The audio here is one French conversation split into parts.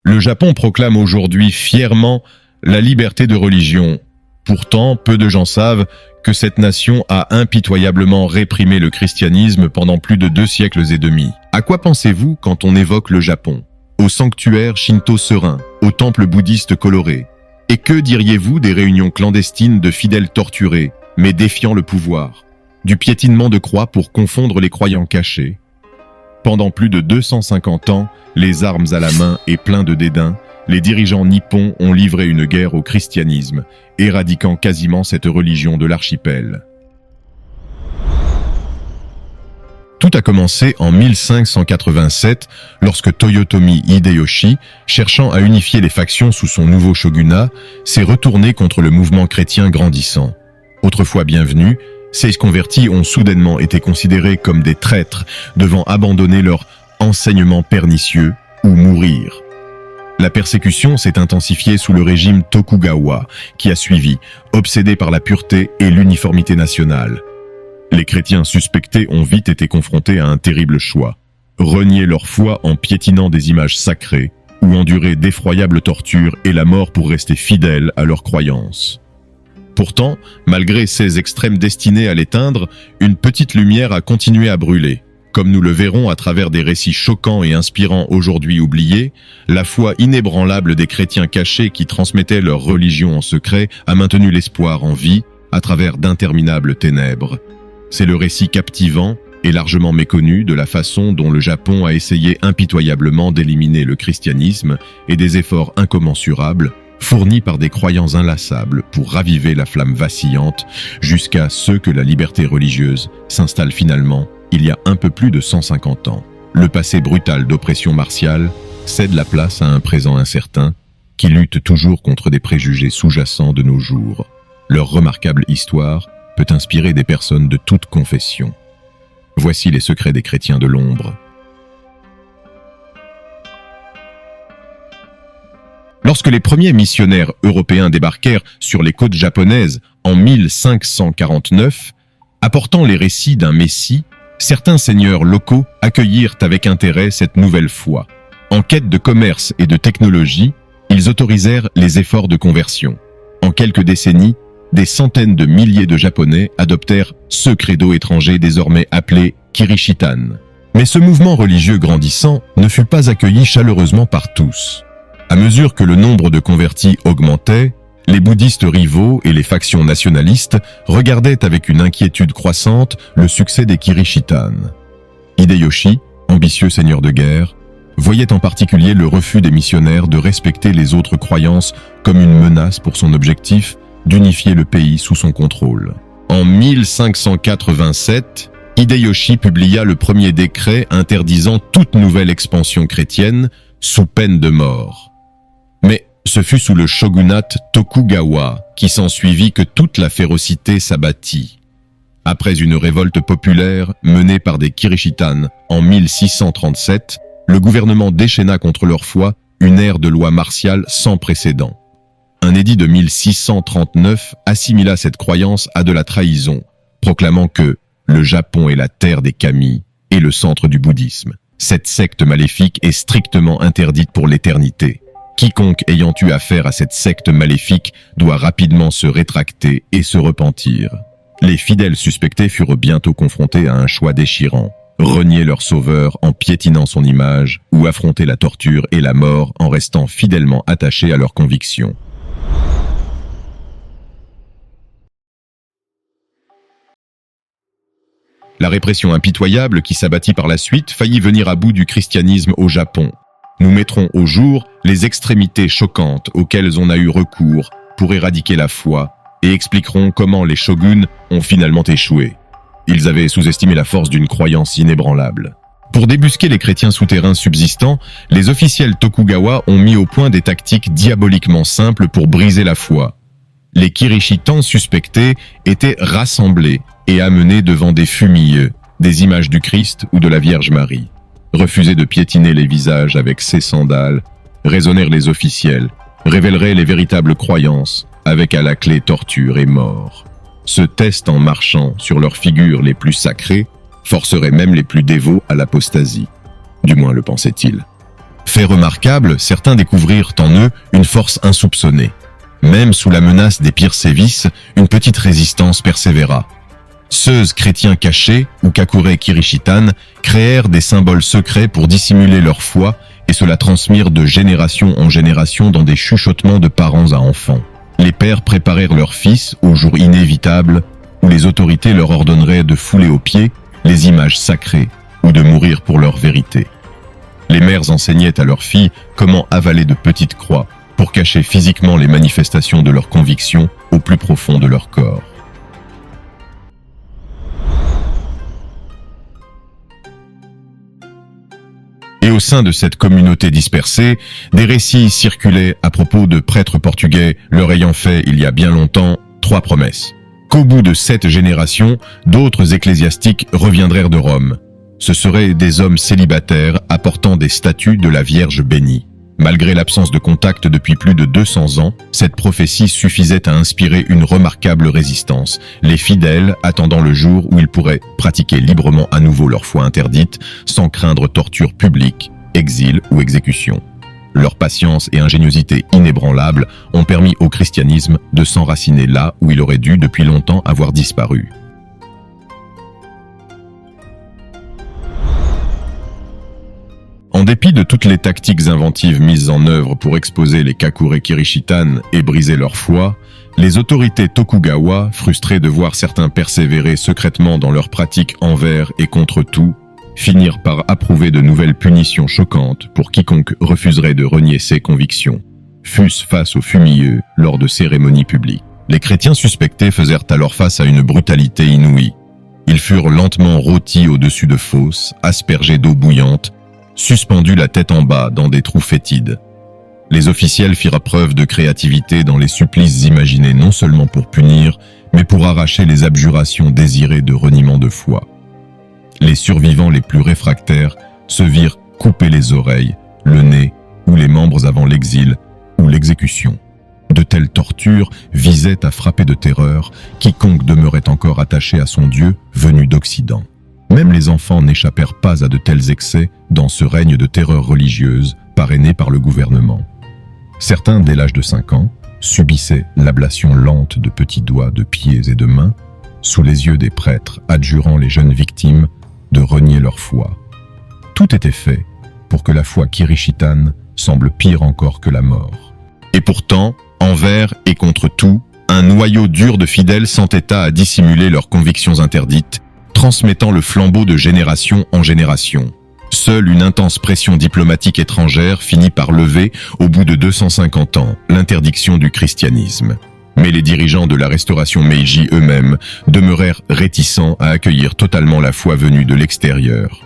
Le Japon proclame aujourd'hui fièrement la liberté de religion. Pourtant, peu de gens savent que cette nation a impitoyablement réprimé le christianisme pendant plus de 2 siècles et demi. À quoi pensez-vous quand on évoque le Japon? Au sanctuaire shinto serein, au temple bouddhiste coloré. Et que diriez-vous des réunions clandestines de fidèles torturés, mais défiant le pouvoir? Du piétinement de croix pour confondre les croyants cachés? Pendant plus de 250 ans, les armes à la main et pleins de dédain, les dirigeants nippons ont livré une guerre au christianisme, éradiquant quasiment cette religion de l'archipel. Tout a commencé en 1587, lorsque Toyotomi Hideyoshi, cherchant à unifier les factions sous son nouveau shogunat, s'est retourné contre le mouvement chrétien grandissant. Autrefois bienvenus, ces convertis ont soudainement été considérés comme des traîtres, devant abandonner leur enseignement pernicieux ou mourir. La persécution s'est intensifiée sous le régime Tokugawa, qui a suivi, obsédé par la pureté et l'uniformité nationale. Les chrétiens suspectés ont vite été confrontés à un terrible choix. Renier leur foi en piétinant des images sacrées, ou endurer d'effroyables tortures et la mort pour rester fidèles à leurs croyances. Pourtant, malgré ces extrêmes destinés à l'éteindre, une petite lumière a continué à brûler. Comme nous le verrons à travers des récits choquants et inspirants aujourd'hui oubliés, la foi inébranlable des chrétiens cachés qui transmettaient leur religion en secret a maintenu l'espoir en vie à travers d'interminables ténèbres. C'est le récit captivant et largement méconnu de la façon dont le Japon a essayé impitoyablement d'éliminer le christianisme et des efforts incommensurables fournis par des croyants inlassables pour raviver la flamme vacillante jusqu'à ce que la liberté religieuse s'installe finalement il y a un peu plus de 150 ans. Le passé brutal d'oppression martiale cède la place à un présent incertain qui lutte toujours contre des préjugés sous-jacents de nos jours. Leur remarquable histoire peut inspirer des personnes de toute confession. Voici les secrets des chrétiens de l'ombre. Lorsque les premiers missionnaires européens débarquèrent sur les côtes japonaises en 1549, apportant les récits d'un Messie, certains seigneurs locaux accueillirent avec intérêt cette nouvelle foi. En quête de commerce et de technologie, ils autorisèrent les efforts de conversion. En quelques décennies, des centaines de milliers de Japonais adoptèrent ce credo étranger désormais appelé Kirishitan. Mais ce mouvement religieux grandissant ne fut pas accueilli chaleureusement par tous. À mesure que le nombre de convertis augmentait, les bouddhistes rivaux et les factions nationalistes regardaient avec une inquiétude croissante le succès des Kirishitan. Hideyoshi, ambitieux seigneur de guerre, voyait en particulier le refus des missionnaires de respecter les autres croyances comme une menace pour son objectif d'unifier le pays sous son contrôle. En 1587, Hideyoshi publia le premier décret interdisant toute nouvelle expansion chrétienne sous peine de mort. Mais ce fut sous le shogunat Tokugawa qui s'ensuivit que toute la férocité s'abattit. Après une révolte populaire menée par des Kirishitan en 1637, le gouvernement déchaîna contre leur foi une ère de loi martiale sans précédent. Un édit de 1639 assimila cette croyance à de la trahison, proclamant que le Japon est la terre des kami et le centre du bouddhisme. Cette secte maléfique est strictement interdite pour l'éternité. Quiconque ayant eu affaire à cette secte maléfique doit rapidement se rétracter et se repentir. Les fidèles suspectés furent bientôt confrontés à un choix déchirant. Renier leur sauveur en piétinant son image ou affronter la torture et la mort en restant fidèlement attachés à leurs convictions. La répression impitoyable qui s'abattit par la suite faillit venir à bout du christianisme au Japon. Nous mettrons au jour les extrémités choquantes auxquelles on a eu recours pour éradiquer la foi et expliquerons comment les shoguns ont finalement échoué. Ils avaient sous-estimé la force d'une croyance inébranlable. Pour débusquer les chrétiens souterrains subsistants, les officiels Tokugawa ont mis au point des tactiques diaboliquement simples pour briser la foi. Les Kirishitans suspectés étaient rassemblés et amenés devant des fumilleux, des images du Christ ou de la Vierge Marie. Refuser de piétiner les visages avec ses sandales, raisonnèrent les officiels, révéleraient les véritables croyances, avec à la clé torture et mort. Ce test en marchant sur leurs figures les plus sacrées forcerait même les plus dévots à l'apostasie. Du moins le pensait-il. Fait remarquable, certains découvrirent en eux une force insoupçonnée. Même sous la menace des pires sévices, une petite résistance persévéra. Ceux chrétiens cachés, ou Kakure Kirishitan, créèrent des symboles secrets pour dissimuler leur foi et se la transmirent de génération en génération dans des chuchotements de parents à enfants. Les pères préparèrent leurs fils au jour inévitable où les autorités leur ordonneraient de fouler aux pieds les images sacrées ou de mourir pour leur vérité. Les mères enseignaient à leurs filles comment avaler de petites croix pour cacher physiquement les manifestations de leurs convictions au plus profond de leur corps. Et au sein de cette communauté dispersée, des récits circulaient à propos de prêtres portugais leur ayant fait, il y a bien longtemps, 3 promesses. Qu'au bout de 7 générations, d'autres ecclésiastiques reviendraient de Rome. Ce seraient des hommes célibataires apportant des statues de la Vierge bénie. Malgré l'absence de contact depuis plus de 200 ans, cette prophétie suffisait à inspirer une remarquable résistance, les fidèles attendant le jour où ils pourraient pratiquer librement à nouveau leur foi interdite, sans craindre torture publique, exil ou exécution. Leur patience et ingéniosité inébranlables ont permis au christianisme de s'enraciner là où il aurait dû depuis longtemps avoir disparu. En dépit de toutes les tactiques inventives mises en œuvre pour exposer les Kakure Kirishitan et briser leur foi, les autorités Tokugawa, frustrées de voir certains persévérer secrètement dans leurs pratiques envers et contre tout, finirent par approuver de nouvelles punitions choquantes pour quiconque refuserait de renier ses convictions, fût-ce face aux fumilleux lors de cérémonies publiques. Les chrétiens suspectés faisèrent alors face à une brutalité inouïe. Ils furent lentement rôtis au-dessus de fosses, aspergés d'eau bouillante, suspendus la tête en bas dans des trous fétides. Les officiels firent preuve de créativité dans les supplices imaginés non seulement pour punir, mais pour arracher les abjurations désirées de reniement de foi. Les survivants les plus réfractaires se virent couper les oreilles, le nez ou les membres avant l'exil ou l'exécution. De telles tortures visaient à frapper de terreur quiconque demeurait encore attaché à son Dieu venu d'Occident. Même les enfants n'échappèrent pas à de tels excès dans ce règne de terreur religieuse parrainé par le gouvernement. Certains, dès l'âge de 5 ans, subissaient l'ablation lente de petits doigts, de pieds et de mains, sous les yeux des prêtres adjurant les jeunes victimes de renier leur foi. Tout était fait pour que la foi Kirishitan semble pire encore que la mort. Et pourtant, envers et contre tout, un noyau dur de fidèles s'entêta à dissimuler leurs convictions interdites, transmettant le flambeau de génération en génération. Seule une intense pression diplomatique étrangère finit par lever, au bout de 250 ans, l'interdiction du christianisme. Mais les dirigeants de la restauration Meiji eux-mêmes demeurèrent réticents à accueillir totalement la foi venue de l'extérieur.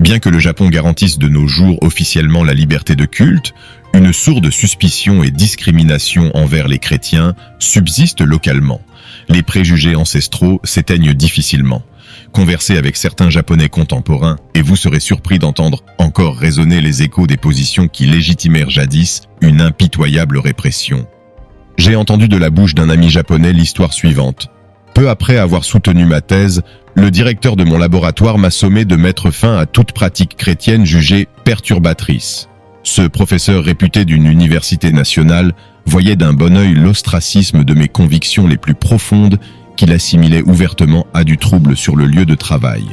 Bien que le Japon garantisse de nos jours officiellement la liberté de culte, une sourde suspicion et discrimination envers les chrétiens subsiste localement. Les préjugés ancestraux s'éteignent difficilement. Conversez avec certains Japonais contemporains et vous serez surpris d'entendre encore résonner les échos des positions qui légitimèrent jadis une impitoyable répression. J'ai entendu de la bouche d'un ami japonais l'histoire suivante. Peu après avoir soutenu ma thèse, le directeur de mon laboratoire m'a sommé de mettre fin à toute pratique chrétienne jugée perturbatrice. Ce professeur réputé d'une université nationale voyait d'un bon œil l'ostracisme de mes convictions les plus profondes qu'il assimilait ouvertement à du trouble sur le lieu de travail.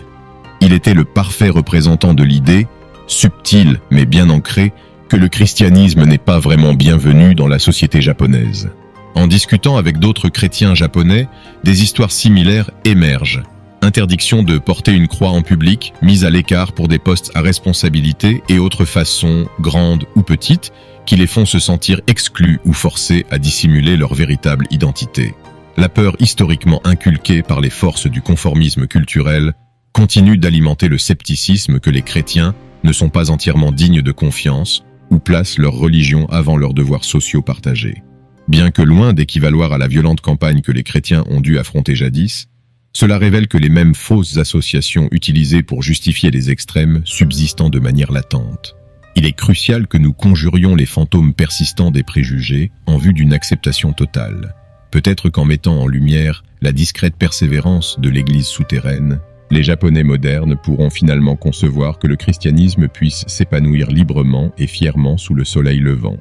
Il était le parfait représentant de l'idée, subtile mais bien ancrée, que le christianisme n'est pas vraiment bienvenu dans la société japonaise. En discutant avec d'autres chrétiens japonais, des histoires similaires émergent. Interdiction de porter une croix en public, mise à l'écart pour des postes à responsabilité et autres façons, grandes ou petites, qui les font se sentir exclus ou forcés à dissimuler leur véritable identité. La peur historiquement inculquée par les forces du conformisme culturel continue d'alimenter le scepticisme que les chrétiens ne sont pas entièrement dignes de confiance ou placent leur religion avant leurs devoirs sociaux partagés. Bien que loin d'équivaloir à la violente campagne que les chrétiens ont dû affronter jadis, cela révèle que les mêmes fausses associations utilisées pour justifier les extrêmes subsistent de manière latente. Il est crucial que nous conjurions les fantômes persistants des préjugés en vue d'une acceptation totale. Peut-être qu'en mettant en lumière la discrète persévérance de l'Église souterraine, les Japonais modernes pourront finalement concevoir que le christianisme puisse s'épanouir librement et fièrement sous le soleil levant.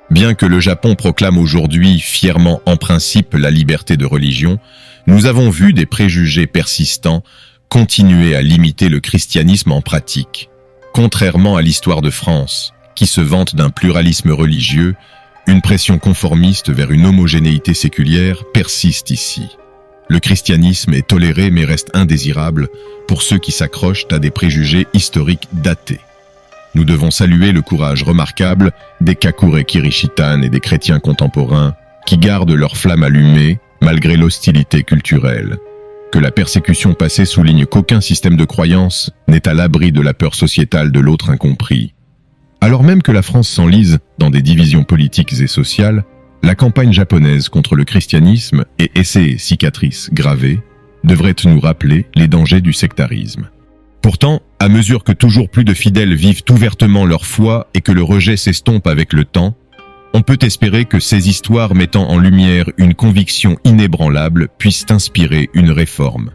Bien que le Japon proclame aujourd'hui fièrement en principe la liberté de religion, nous avons vu des préjugés persistants continuer à limiter le christianisme en pratique. Contrairement à l'histoire de France, qui se vante d'un pluralisme religieux, une pression conformiste vers une homogénéité séculière persiste ici. Le christianisme est toléré mais reste indésirable pour ceux qui s'accrochent à des préjugés historiques datés. Nous devons saluer le courage remarquable des Kakure Kirishitan et des chrétiens contemporains qui gardent leur flamme allumée malgré l'hostilité culturelle. Que la persécution passée souligne qu'aucun système de croyance n'est à l'abri de la peur sociétale de l'autre incompris. Alors même que la France s'enlise dans des divisions politiques et sociales, la campagne japonaise contre le christianisme et ses cicatrices gravées devrait nous rappeler les dangers du sectarisme. Pourtant, à mesure que toujours plus de fidèles vivent ouvertement leur foi et que le rejet s'estompe avec le temps, on peut espérer que ces histoires mettant en lumière une conviction inébranlable puissent inspirer une réforme.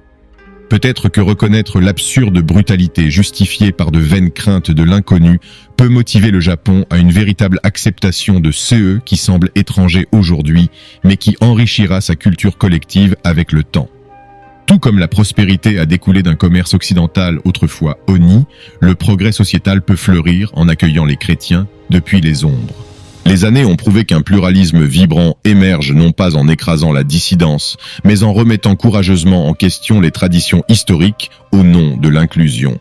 Peut-être que reconnaître l'absurde brutalité justifiée par de vaines craintes de l'inconnu peut motiver le Japon à une véritable acceptation de ceux qui semblent étrangers aujourd'hui, mais qui enrichira sa culture collective avec le temps. Tout comme la prospérité a découlé d'un commerce occidental autrefois honni, le progrès sociétal peut fleurir en accueillant les chrétiens depuis les ombres. Les années ont prouvé qu'un pluralisme vibrant émerge non pas en écrasant la dissidence, mais en remettant courageusement en question les traditions historiques au nom de l'inclusion.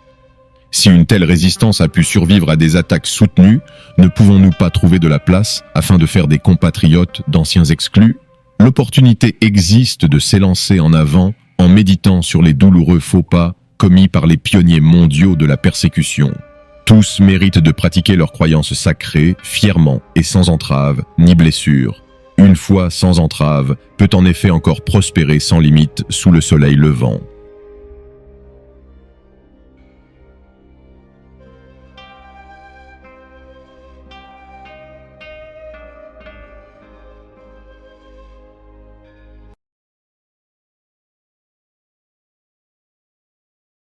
Si une telle résistance a pu survivre à des attaques soutenues, ne pouvons-nous pas trouver de la place afin de faire des compatriotes d'anciens exclus? L'opportunité existe de s'élancer en avant en méditant sur les douloureux faux pas commis par les pionniers mondiaux de la persécution. Tous méritent de pratiquer leurs croyances sacrées, fièrement et sans entrave ni blessure. Une foi sans entrave peut en effet encore prospérer sans limite sous le soleil levant.